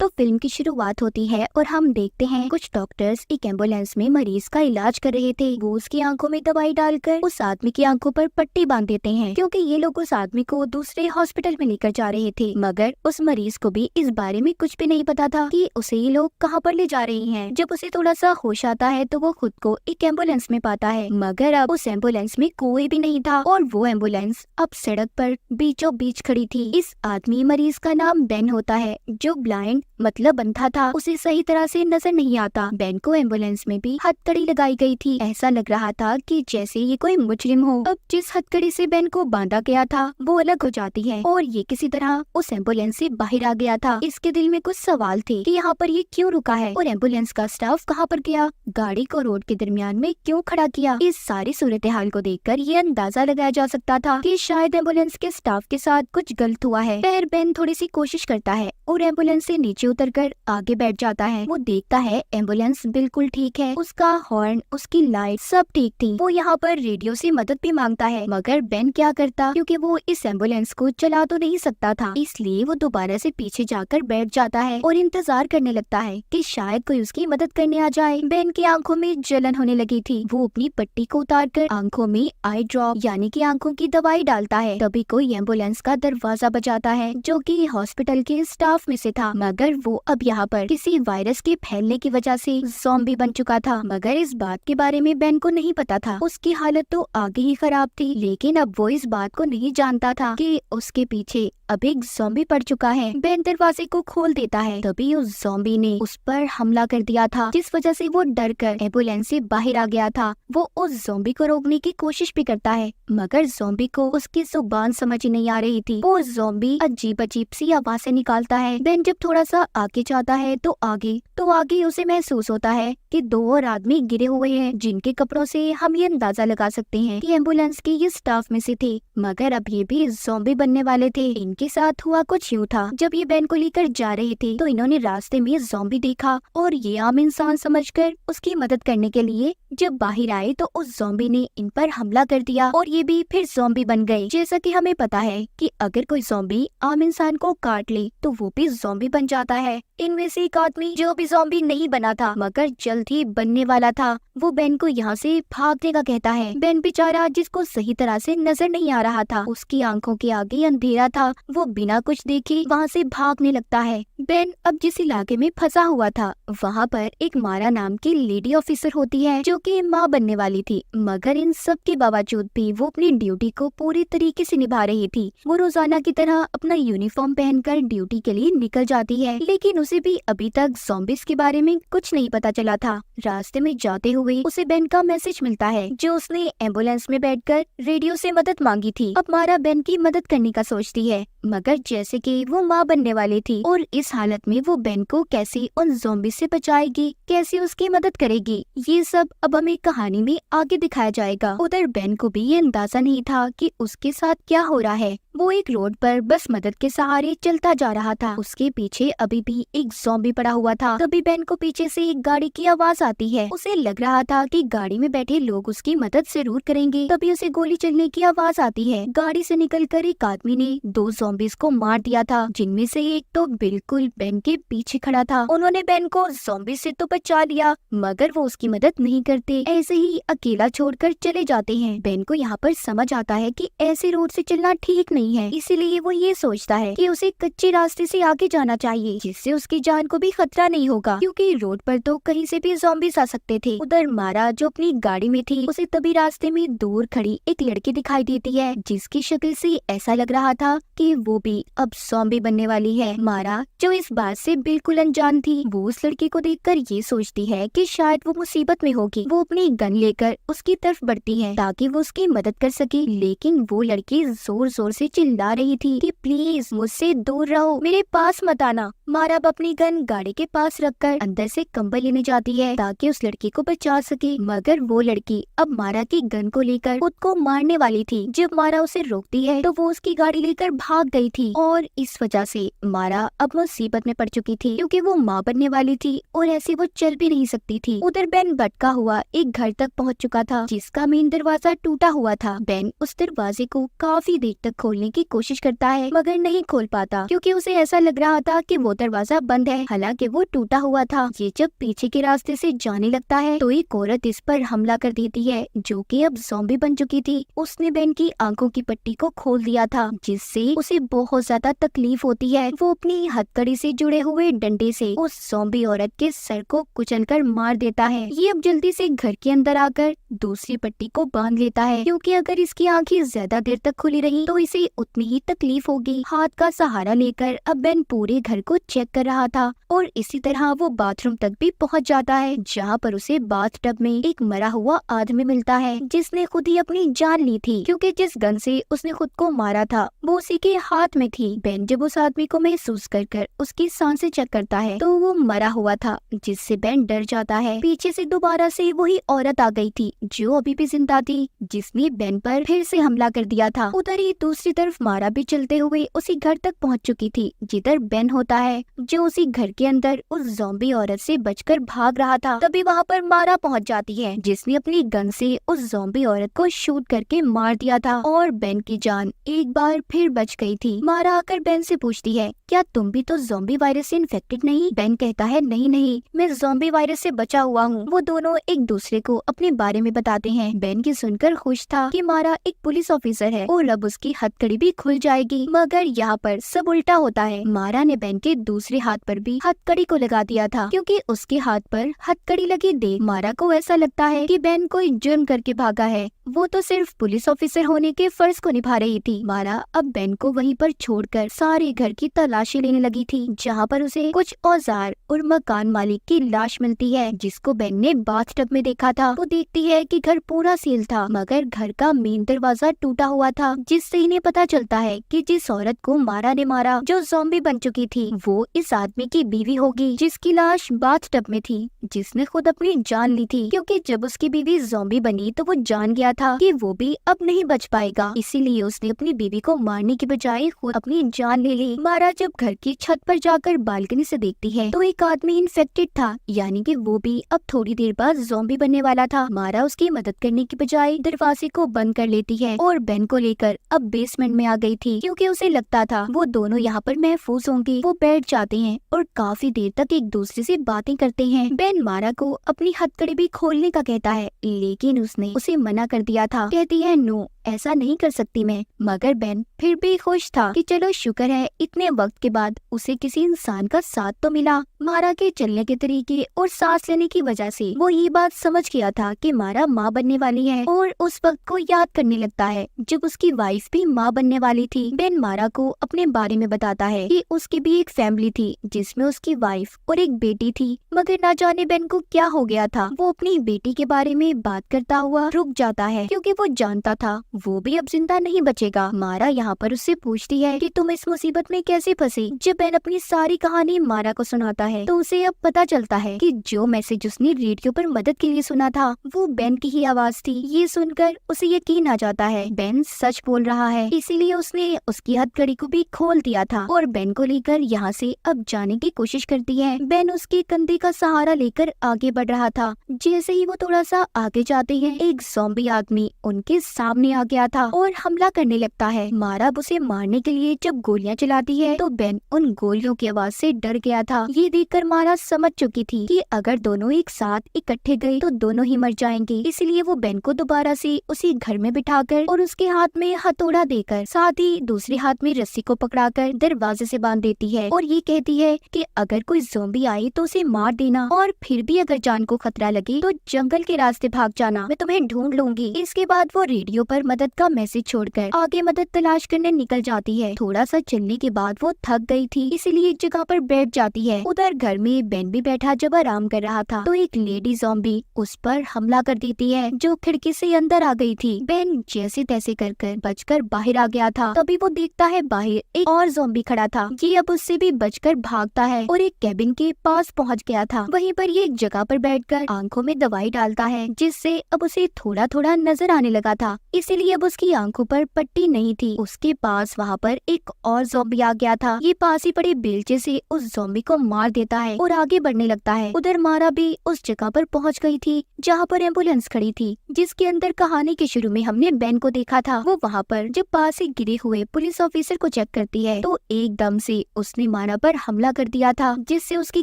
तो फिल्म की शुरुआत होती है और हम देखते हैं कुछ डॉक्टर्स एक एम्बुलेंस में मरीज का इलाज कर रहे थे। वो उसकी आंखों में दवाई डालकर उस आदमी की आंखों पर पट्टी बांध देते हैं, क्योंकि ये लोग उस आदमी को दूसरे हॉस्पिटल में लेकर जा रहे थे। मगर उस मरीज को भी इस बारे में कुछ भी नहीं पता था कि उसे ये लोग कहाँ पर ले जा रहे हैं। जब उसे थोड़ा सा होश आता है तो वो खुद को एक एम्बुलेंस में पाता है, मगर अब उस एम्बुलेंस में कोई भी नहीं था और वो एम्बुलेंस अब सड़क पर बीचों बीच खड़ी थी। इस आदमी मरीज का नाम बेन होता है, जो ब्लाइंड मतलब अंधा था। उसे सही तरह से नजर नहीं आता। बेन को एम्बुलेंस में भी हथकड़ी लगाई गई थी। ऐसा लग रहा था कि जैसे ये कोई मुजरिम हो। अब जिस हथकड़ी से बेन को बांधा गया था वो अलग हो जाती है और ये किसी तरह उस एम्बुलेंस से बाहर आ गया था। इसके दिल में कुछ सवाल थे कि यहाँ पर ये क्यों रुका है और एम्बुलेंस का स्टाफ कहाँ पर गया, गाड़ी को रोड के दरमियान में क्यों खड़ा किया। इस सारी सूरत हाल को देखकर ये अंदाजा लगाया जा सकता था कि शायद एम्बुलेंस के स्टाफ के साथ कुछ गलत हुआ है। फिर बेन थोड़ी सी कोशिश करता है और एम्बुलेंस से नीचे उतरकर आगे बैठ जाता है। वो देखता है एम्बुलेंस बिल्कुल ठीक है, उसका हॉर्न, उसकी लाइट सब ठीक थी। वो यहाँ पर रेडियो से मदद भी मांगता है, मगर बेन क्या करता, क्योंकि वो इस एम्बुलेंस को चला तो नहीं सकता था, इसलिए वो दोबारा से पीछे जाकर बैठ जाता है और इंतजार करने लगता है कि शायद कोई उसकी मदद करने आ जाए। बेन की आंखों में जलन होने लगी थी। वो अपनी पट्टी को उतारकर आंखों में आई ड्रॉप यानी कि आंखों की दवाई डालता है। तभी कोई एम्बुलेंस का दरवाजा बजाता है, जो कि हॉस्पिटल के स्टाफ में से था। मगर वो अब यहाँ पर किसी वायरस के फैलने की वजह से ज़ॉम्बी बन चुका था। मगर इस बात के बारे में बेन को नहीं पता था। उसकी हालत तो आगे ही खराब थी, लेकिन अब वो इस बात को नहीं जानता था कि उसके पीछे अब एक ज़ॉम्बी पड़ चुका है। बेन दरवाजे को खोल देता है, तभी उस ज़ॉम्बी ने उस पर हमला कर दिया था, जिस वजह से वो डरकर एम्बुलेंस से बाहर आ गया था। वो उस ज़ॉम्बी को रोकने की कोशिश भी करता है, मगर ज़ॉम्बी को उसकी जुबान समझ ही नहीं आ रही थी। वो ज़ॉम्बी अजीब अजीब सी आवाज़ें निकालता है। बेन जब थोड़ा सा आगे जाता है तो आगे उसे महसूस होता है कि दो और आदमी गिरे हुए हैं, जिनके कपड़ों से हम ये अंदाजा लगा सकते हैं कि एम्बुलेंस के ये स्टाफ में से थे। मगर अब ये भी ज़ॉम्बी बनने वाले थे। इनके साथ हुआ कुछ यूँ था, जब ये बेन को लेकर जा रहे थे तो इन्होंने रास्ते में ज़ॉम्बी देखा और ये आम इंसान समझकर उसकी मदद करने के लिए जब बाहर आए तो उस ज़ॉम्बी ने इन पर हमला कर दिया और ये भी फिर ज़ॉम्बी बन गए। जैसा कि हमें पता है कि अगर कोई ज़ॉम्बी आम इंसान को काट ले तो वो भी ज़ॉम्बी बन जाता है। इनमें से एक आदमी जो भी ज़ॉम्बी नहीं बना था मगर जल्द ही बनने वाला था, वो बेन को यहाँ से भागने का कहता है। बेन बेचारा, जिसको सही तरह से नजर नहीं आ रहा था, उसकी आंखों के आगे अंधेरा था, वो बिना कुछ देखे वहाँ से भागने लगता है। बेन अब जिस इलाके में फंसा हुआ था वहाँ पर एक मारा नाम की लेडी ऑफिसर होती है, जो कि माँ बनने वाली थी। मगर इन सब के बावजूद भी वो अपनी ड्यूटी को पूरी तरीके से निभा रही थी। वो रोजाना की तरह अपना यूनिफॉर्म पहनकर ड्यूटी के लिए निकल जाती है, लेकिन उसे भी अभी तक ज़ॉम्बीज़ के बारे में कुछ नहीं पता चला था। रास्ते में जाते हुए उसे बेन का मैसेज मिलता है, जो उसने एम्बुलेंस में बैठकर रेडियो से मदद मांगी थी। अब मारा बेन की मदद करने का सोचती है, मगर जैसे कि वो माँ बनने वाली थी और इस हालत में वो बेन को कैसे उन ज़ॉम्बी से बचाएगी, कैसे उसकी मदद करेगी, ये सब अब हमें कहानी में आगे दिखाया जाएगा। उधर बेन को भी ये अंदाजा नहीं था कि उसके साथ क्या हो रहा है। वो एक रोड पर बस मदद के सहारे चलता जा रहा था। उसके पीछे अभी भी एक ज़ॉम्बी पड़ा हुआ था। तभी बेन को पीछे से एक गाड़ी की आवाज आती है। उसे लग रहा था कि गाड़ी में बैठे लोग उसकी मदद जरूर करेंगे। तभी उसे गोली चलने की आवाज आती है। गाड़ी से निकलकर एक आदमी ने दो ज़ॉम्बीज़ को मार दिया था, जिनमें से एक तो बिल्कुल बेन के पीछे खड़ा था। उन्होंने बेन को ज़ॉम्बी से तो बचा लिया, मगर वो उसकी मदद नहीं करते, ऐसे ही अकेला छोड़कर चले जाते हैं। बेन को यहाँ पर समझ आता है कि ऐसे रोड से चलना ठीक नहीं है, इसीलिए वो ये सोचता है कि उसे कच्चे रास्ते से आगे जाना चाहिए, जिससे उसकी जान को भी खतरा नहीं होगा, क्योंकि रोड पर तो कहीं से भी ज़ॉम्बीज़ आ सकते थे। उधर मारा, जो अपनी गाड़ी में थी, उसे तभी रास्ते में दूर खड़ी एक लड़की दिखाई देती है, जिसकी शक्ल से ऐसा लग रहा था कि वो भी अब ज़ॉम्बी बनने वाली है। मारा, जो इस बात से बिल्कुल अनजान थी, वो उस लड़की को देखकर ये सोचती है कि शायद वो मुसीबत में होगी। वो अपनी गन लेकर उसकी तरफ बढ़ती है ताकि वो उसकी मदद कर सके, लेकिन वो लड़की जोर जोर से चिल्ला रही थी कि प्लीज मुझसे दूर रहो, मेरे पास मत आना। मारा अब अपनी गन गाड़ी के पास रखकर अंदर से कंबल लेने जाती है ताकि उस लड़की को बचा सके, मगर वो लड़की अब मारा की गन को लेकर खुद को मारने वाली थी। जब मारा उसे रोकती है तो वो उसकी गाड़ी लेकर भाग गई थी और इस वजह से मारा अब मुसीबत में पड़ चुकी थी, क्योंकि वो माँ बनने वाली थी और ऐसे वो चल भी नहीं सकती थी। उधर बेन भटका हुआ एक घर तक पहुँच चुका था, जिसका मेन दरवाजा टूटा हुआ था। बेन उस दरवाजे को काफी देर तक खोलने खोलने की कोशिश करता है मगर नहीं खोल पाता क्योंकि उसे ऐसा लग रहा था कि वो दरवाजा बंद है, हालांकि वो टूटा हुआ था। ये जब पीछे के रास्ते से जाने लगता है तो एक औरत इस पर हमला कर देती है जो कि अब ज़ॉम्बी बन चुकी थी। उसने बेन की आंखों की पट्टी को खोल दिया था जिससे उसे बहुत ज्यादा तकलीफ होती है। वो अपनी हथकड़ी से जुड़े हुए डंडे से उस ज़ॉम्बी औरत के सर को कुचलकर मार देता है। ये अब जल्दी से घर के अंदर आकर दूसरी पट्टी को बांध लेता है क्योंकि अगर इसकी आंखें ज्यादा देर तक खुली रही तो इसे उतनी ही तकलीफ होगी। हाथ का सहारा लेकर अब बेन पूरे घर को चेक कर रहा था और इसी तरह वो बाथरूम तक भी पहुंच जाता है जहां पर उसे बाथटब में एक मरा हुआ आदमी मिलता है जिसने खुद ही अपनी जान ली थी क्योंकि जिस गन से उसने खुद को मारा था वो उसी के हाथ में थी। बेन जब उस आदमी को महसूस कर उसकी सांसें चेक करता है तो वो मरा हुआ था जिससे बेन डर जाता है। पीछे से दोबारा से वही औरत आ गई थी जो अभी भी जिंदा थी जिसने बेन पर फिर से हमला कर दिया था। उधर ही दूसरी तरफ मारा भी चलते हुए उसी घर तक पहुंच चुकी थी जिधर बेन होता है जो उसी घर के अंदर उस ज़ॉम्बी औरत से बचकर भाग रहा था। तभी वहां पर मारा पहुंच जाती है जिसने अपनी गन से उस ज़ॉम्बी औरत को शूट करके मार दिया था और बेन की जान एक बार फिर बच गई थी। मारा आकर बेन से पूछती है क्या तुम भी तो ज़ॉम्बी वायरस से इन्फेक्टेड नहीं? बेन कहता है नहीं मैं ज़ॉम्बी वायरस से बचा हुआ हूँ। वो दोनों एक दूसरे को अपने बारे में बताते हैं। बेन की सुनकर खुश था कि मारा एक पुलिस ऑफिसर है और अब उसकी हथकड़ी भी खुल जाएगी, मगर यहाँ पर सब उल्टा होता है। मारा ने बेन के दूसरे हाथ पर भी हथकड़ी को लगा दिया था क्योंकि उसके हाथ पर हथकड़ी लगी देख मारा को ऐसा लगता है कि बेन कोई जुर्म करके भागा है। वो तो सिर्फ पुलिस ऑफिसर होने के फर्ज को निभा रही थी। मारा अब बेन को वहीं पर छोड़कर सारे घर की तलाशी लेने लगी थी जहाँ पर उसे कुछ औजार और मकान मालिक की लाश मिलती है जिसको बेन ने बाथटब में देखा था। वो देखती है कि घर पूरा सील था मगर घर का मेन दरवाजा टूटा हुआ था जिससे इन्हें पता चलता है कि जिस औरत को मारा ने मारा जो ज़ॉम्बी बन चुकी थी वो इस आदमी की बीवी होगी जिसकी लाश बाथटब में थी जिसने खुद अपनी जान ली थी क्योंकि जब उसकी बीवी ज़ॉम्बी बनी तो वो जान गया था कि वो भी अब नहीं बच पाएगा, इसीलिए उसने अपनी बीवी को मारने की बजाय खुद अपनी जान ले ली। मारा जब घर की छत पर जाकर बालकनी से देखती है तो एक आदमी इन्फेक्टेड था यानी कि वो भी अब थोड़ी देर बाद ज़ॉम्बी बनने वाला था। मारा उसकी मदद करने की बजाय दरवाजे को बंद कर लेती है और बेन को लेकर अब बेसमेंट में आ गई थी क्योंकि उसे लगता था वो दोनों यहाँ पर महफूज होंगे। वो बैठ जाते हैं और काफी देर तक एक दूसरे से बातें करते हैं। बेन मारा को अपनी हथकड़ी भी खोलने का कहता है लेकिन उसने उसे मना कर दिया था। कहती है नो ऐसा नहीं कर सकती मैं, मगर बेन फिर भी खुश था कि चलो शुक्र है इतने वक्त के बाद उसे किसी इंसान का साथ तो मिला। मारा के चलने के तरीके और सांस लेने की वजह से वो ये बात समझ गया था कि मारा माँ बनने वाली है और उस वक्त को याद करने लगता है जब उसकी वाइफ भी माँ बनने वाली थी। बेन मारा को अपने बारे में बताता है कि उसकी भी एक फैमिली थी जिसमें उसकी वाइफ और एक बेटी थी, मगर ना जाने बेन को क्या हो गया था। वो अपनी बेटी के बारे में बात करता हुआ रुक जाता है क्योंकि वो जानता था वो भी अब जिंदा नहीं बचेगा। मारा यहाँ पर उससे पूछती है कि तुम इस मुसीबत में कैसे फंसी। जब बेन अपनी सारी कहानी मारा को सुनाता है तो उसे अब पता चलता है कि जो मैसेज उसने रेडियो पर मदद के लिए सुना था वो बेन की ही आवाज थी। ये सुनकर उसे यकीन आ जाता है बेन सच बोल रहा है, इसीलिए उसने उसकी हथकड़ी को भी खोल दिया था और बेन को लेकर यहाँ से अब जाने की कोशिश करती है। बेन उसके कंधे का सहारा लेकर आगे बढ़ रहा था। जैसे ही वो थोड़ा सा आगे जाते हैं एक ज़ॉम्बी आदमी उनके सामने आ गया था और हमला करने लगता है। मारा उसे मारने के लिए जब गोलियां चलाती है तो बेन उन गोलियों की आवाज से डर गया था। ये देखकर मारा समझ चुकी थी कि अगर दोनों एक साथ इकट्ठे गए तो दोनों ही मर जाएंगे, इसलिए वो बेन को दोबारा से उसी घर में बिठाकर और उसके हाथ में हथौड़ा देकर साथ ही दूसरे हाथ में रस्सी को पकड़ाकर दरवाजे से बांध देती है और ये कहती है कि अगर कोई ज़ॉम्बी आए तो उसे मार देना और फिर भी अगर जान को खतरा लगे तो जंगल के रास्ते भाग जाना, मैं तुम्हें ढूंढ लूंगी। इसके बाद वो रेडियो पर मदद का मैसेज छोड़कर आगे मदद तलाश करने निकल जाती है। थोड़ा सा चलने के बाद वो थक गई थी इसीलिए एक जगह पर बैठ जाती है। उधर घर में बेन भी बैठा जब आराम कर रहा था तो एक लेडी ज़ॉम्बी उस पर हमला कर देती है जो खिड़की से अंदर आ गई थी। बेन जैसे तैसे कर बचकर बाहर आ गया था। तभी वो देखता है बाहर एक और ज़ॉम्बी खड़ा था। ये अब उससे भी बचकर भागता है और एक कैबिन के पास पहुंच गया था। वहीं पर ये एक जगह पर बैठकर आंखों में दवाई डालता है जिससे अब उसे थोड़ा थोड़ा नजर आने लगा था, इसीलिए अब उसकी आंखों पर पट्टी नहीं थी। उसके पास वहाँ पर एक और ज़ॉम्बी आ गया था। ये पास ही पड़े बेलचे से उस ज़ॉम्बी को मार देता है और आगे बढ़ने लगता है। उधर मारा भी उस जगह पर पहुँच गई थी जहाँ पर एम्बुलेंस खड़ी थी जिसके अंदर कहानी के शुरू में हमने बेन को देखा था। वो वहाँ पर जब पास से गिरे हुए पुलिस ऑफिसर को चेक करती है तो एकदम से उसने मारा पर हमला कर दिया था, जिससे उसकी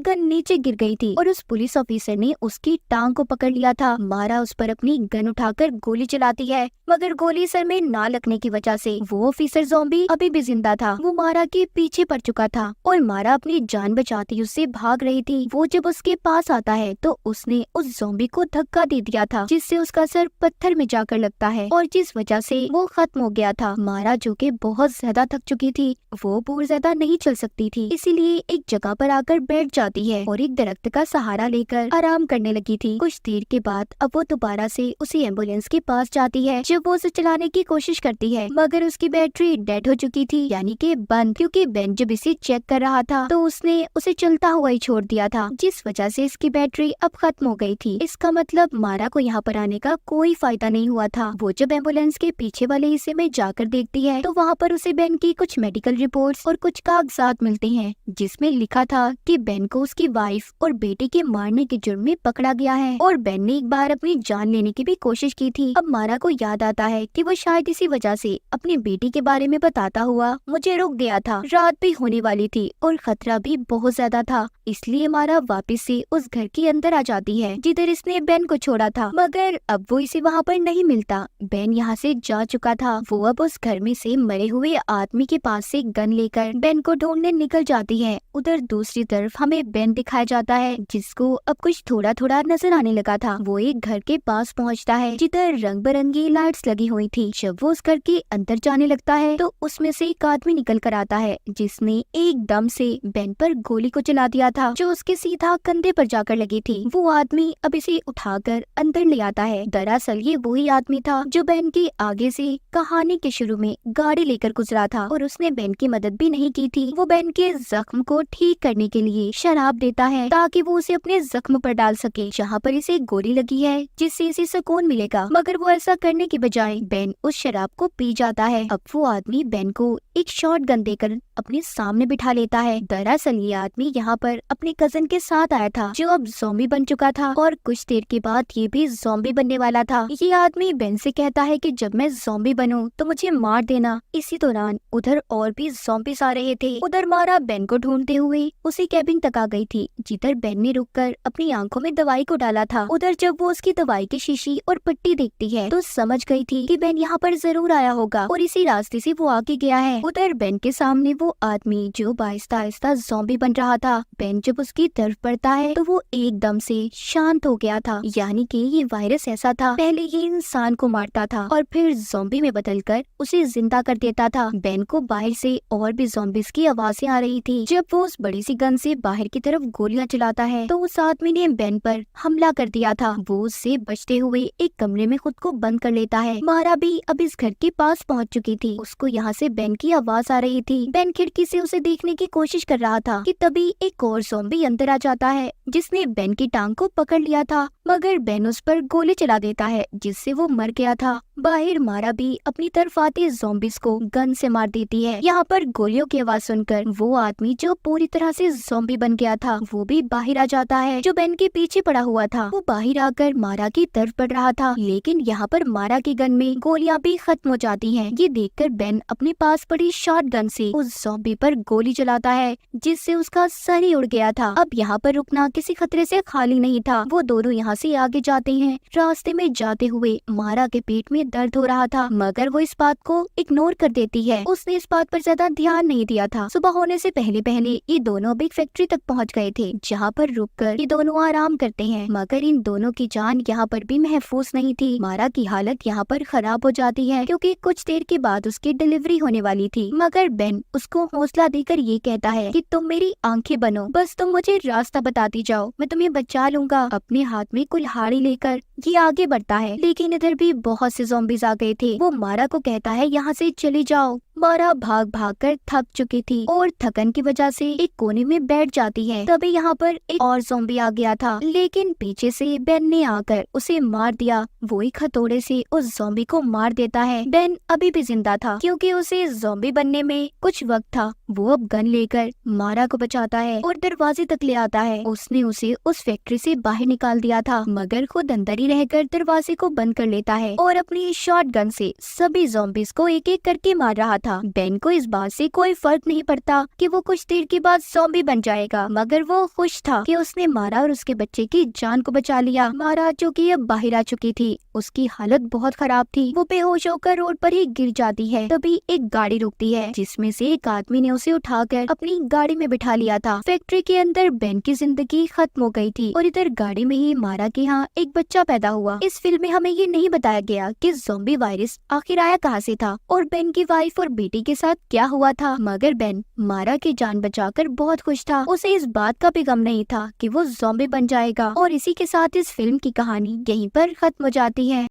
गन नीचे गिर गई थी और उस पुलिस ऑफिसर ने उसकी टांग को पकड़ लिया था। मारा उस पर अपनी गन उठाकर गोली चलाती है, मगर गोली सर में ना लगने की वजह से वो ऑफिसर ज़ॉम्बी अभी भी जिंदा था। वो मारा के पीछे पड़ चुका था और मारा अपनी जान बचाती उससे भाग रही थी। वो जब उसके पास आता है तो उसने उस ज़ॉम्बी को धक्का दे दिया था, जिससे उसका सर पत्थर में जाकर लगता है और जिस वजह से वो खत्म हो गया था। मारा जो कि बहुत ज्यादा थक चुकी थी, वो बहुत ज्यादा नहीं चल सकती थी, इसीलिए एक जगह पर आकर बैठ जाती है और एक दरख्त का सहारा लेकर आराम करने लगी थी। कुछ देर के बाद अब वो दोबारा से उसी एम्बुलेंस के पास जाती है। जब वो उसे चलाने की कोशिश करती है मगर उसकी बैटरी डेड हो चुकी थी, यानी कि बंद, क्योंकि बेन जब इसे चेक कर रहा था तो उसने उसे चलता हुआ ही छोड़ दिया था, जिस वजह से इसकी बैटरी अब खत्म हो गई थी। इसका मतलब मारा को यहाँ पर आने का कोई फायदा नहीं हुआ था। वो जब एम्बुलेंस के पीछे वाले हिस्से में जाकर देखती है तो वहाँ पर उसे बेन की कुछ मेडिकल रिपोर्ट्स और कुछ कागजात मिलते हैं, जिसमें लिखा था कि बेन को उसकी वाइफ और बेटे के मारने के जुर्म में पकड़ा गया है और बेन ने एक बार अपनी जान लेने की भी कोशिश की थी। अब मारा को याद आता है कि वो शायद इसी वजह से अपनी बेटी के बारे में बताता हुआ मुझे रोक गया था। रात भी होने वाली थी और खतरा भी बहुत ज्यादा था, इसलिए मारा वापस से उस घर के अंदर आ जाती है जिधर इसने बेन को छोड़ा था, मगर अब वो इसे वहाँ पर नहीं मिलता। बेन यहाँ से जा चुका था। वो अब उस घर में से मरे हुए आदमी के पास से गन लेकर बेन को ढूंढने निकल जाती है। उधर दूसरी तरफ हमें बेन दिखाया जाता है, जिसको अब कुछ थोड़ा थोड़ा नजर आने लगा था। वो एक घर के पास पहुँचता है जिधर रंग बिरंगी लाइट्स लगी हुई थी। जब वो उस घर के अंदर जाने लगता है तो उसमें से एक आदमी निकल कर आता है, जिसने एकदम से बेन पर गोली को चला दिया था, जो उसके सीधा कंधे पर जाकर लगी थी। वो आदमी अब इसे उठाकर अंदर ले आता है। दरअसल ये वही आदमी था जो बेन के आगे से कहानी के शुरू में गाड़ी लेकर गुजरा था और उसने बेन की मदद भी नहीं की थी। वो बेन के जख्म को ठीक करने के लिए शराब देता है ताकि वो उसे अपने जख्म पर डाल सके जहाँ पर इसे गोली लगी है, जिससे इसे सुकून मिलेगा। मगर वो ऐसा करने की बजाय बेन उस शराब को पी जाता है। अब वो आदमी बेन को एक शॉट गन देकर अपने सामने बिठा लेता है। दरअसल ये आदमी यहाँ पर अपने कजन के साथ आया था, जो अब ज़ॉम्बी बन चुका था और कुछ देर के बाद ये भी ज़ॉम्बी बनने वाला था। ये आदमी बेन से कहता है कि जब मैं ज़ॉम्बी बनूं तो मुझे मार देना। इसी दौरान उधर और भी ज़ॉम्बीज़ आ रहे थे। उधर मारा बेन को ढूंढते हुए उसी कैबिन तक आ गई थी, जिधर बेन ने रुककर अपनी आंखों में दवाई को डाला था। उधर जब वो उसकी दवाई की शीशी और पट्टी देखती है तो समझ गई थी कि बेन यहाँ पर जरूर आया होगा और इसी रास्ते से वो आगे गया है। उधर बेन के सामने वो आदमी जो आहिस्ता आहिस्ता ज़ॉम्बी बन रहा था। बेन जब उसकी तरफ बढ़ता है तो वो एकदम से शांत हो गया था, यानी कि ये वायरस ऐसा था, पहले ये इंसान को मारता था और फिर ज़ॉम्बी में बदलकर उसे जिंदा कर देता था। बेन को बाहर से और भी ज़ॉम्बीज़ की आवाजें आ रही थी। जब वो उस बड़ी सी गन से बाहर की तरफ गोलियां चलाता है तो उस आदमी ने बेन पर हमला कर दिया था। वो उससे बचते हुए एक कमरे में खुद को बंद कर लेता है। मारा भी अब इस घर के पास पहुंच चुकी थी। उसको यहाँ से बेन की आवाज आ रही थी। बेन खिड़की से उसे देखने की कोशिश कर रहा था कि तभी एक और ज़ॉम्बी अंदर आ जाता है, जिसने बेन की टांग को पकड़ लिया था, मगर बेन उस पर गोली चला देता है, जिससे वो मर गया था। बाहर मारा भी अपनी तरफ आते ज़ॉम्बीज़ को गन से मार देती है। यहाँ पर गोलियों की आवाज सुनकर वो आदमी जो पूरी तरह से ज़ॉम्बी बन गया था वो भी बाहर आ जाता है। जो बेन के पीछे पड़ा हुआ था वो बाहर आकर मारा की तरफ बढ़ रहा था, लेकिन यहाँ पर मारा की गन में गोलियां भी खत्म हो जाती हैं। ये देखकर बेन अपने पास पड़ी शॉट गन से उस ज़ॉम्बी पर गोली चलाता है, जिससे उसका सर ही उड़ गया था। अब यहाँ पर रुकना किसी खतरे से खाली नहीं था। वो दोनों यहाँ से आगे जाते हैं। रास्ते में जाते हुए मारा के पेट में दर्द हो रहा था, मगर वो इस बात को इग्नोर कर देती है। उसने इस बात पर ज्यादा ध्यान नहीं दिया था। सुबह होने से पहले पहले ये दोनों बिग फैक्ट्री तक पहुंच गए थे, जहाँ पर रुककर ये दोनों आराम करते हैं, मगर इन दोनों की जान यहाँ पर भी महफूज नहीं थी। मारा की हालत यहाँ पर खराब हो जाती है क्योंकि कुछ देर के बाद उसकी डिलीवरी होने वाली थी, मगर बेन उसको हौसला देकर ये कहता है कि तुम मेरी आंखें बनो, बस तुम मुझे रास्ता बताती जाओ, मैं तुम्हें बचा लूंगा। अपने हाथ में कुल्हाड़ी लेकर ये आगे बढ़ता है, लेकिन इधर भी बहुत से ज़ॉम्बीज़ आ गए थे। वो मारा को कहता है यहाँ से चले जाओ, मारा भाग भाग कर थक चुकी थी और थकन की वजह से एक कोने में बैठ जाती है। तभी यहाँ पर एक और ज़ॉम्बी आ गया था, लेकिन पीछे से बेन ने आकर उसे मार दिया। वो एक हथौड़े से उस ज़ॉम्बी को मार देता है। बेन अभी भी जिंदा था क्योंकि उसे ज़ॉम्बी बनने में कुछ वक्त था। वो अब गन लेकर मारा को बचाता है और दरवाजे तक ले आता है। उसने उसे उस फैक्ट्री से बाहर निकाल दिया था, मगर खुद अंदर ही रहकर दरवाजे को बंद कर लेता है और अपनी शॉटगन से सभी ज़ॉम्बीज़ को एक एक करके मार रहा था। बेन को इस बात से कोई फर्क नहीं पड़ता कि वो कुछ देर के बाद ज़ॉम्बी बन जाएगा, मगर वो खुश था कि उसने मारा और उसके बच्चे की जान को बचा लिया। मारा जो कि अब बाहर आ चुकी थी, उसकी हालत बहुत खराब थी। वो बेहोश होकर रोड पर ही गिर जाती है। तभी एक गाड़ी रुकती है जिसमें से एक आदमी ने उसे उठाकर अपनी गाड़ी में बिठा लिया था। फैक्ट्री के अंदर बेन की जिंदगी खत्म हो गई थी और इधर गाड़ी में ही मारा के यहाँ एक बच्चा पैदा हुआ। इस फिल्म में हमें ये नहीं बताया गया कि ज़ॉम्बी वायरस आखिर आया कहाँ से था और बेन की वाइफ और बेटी के साथ क्या हुआ था, मगर बेन मारा की जान बचाकर बहुत खुश था। उसे इस बात का भी गम नहीं था कि वो ज़ॉम्बी बन जाएगा। और इसी के साथ इस फिल्म की कहानी यहीं पर खत्म हो जाती है।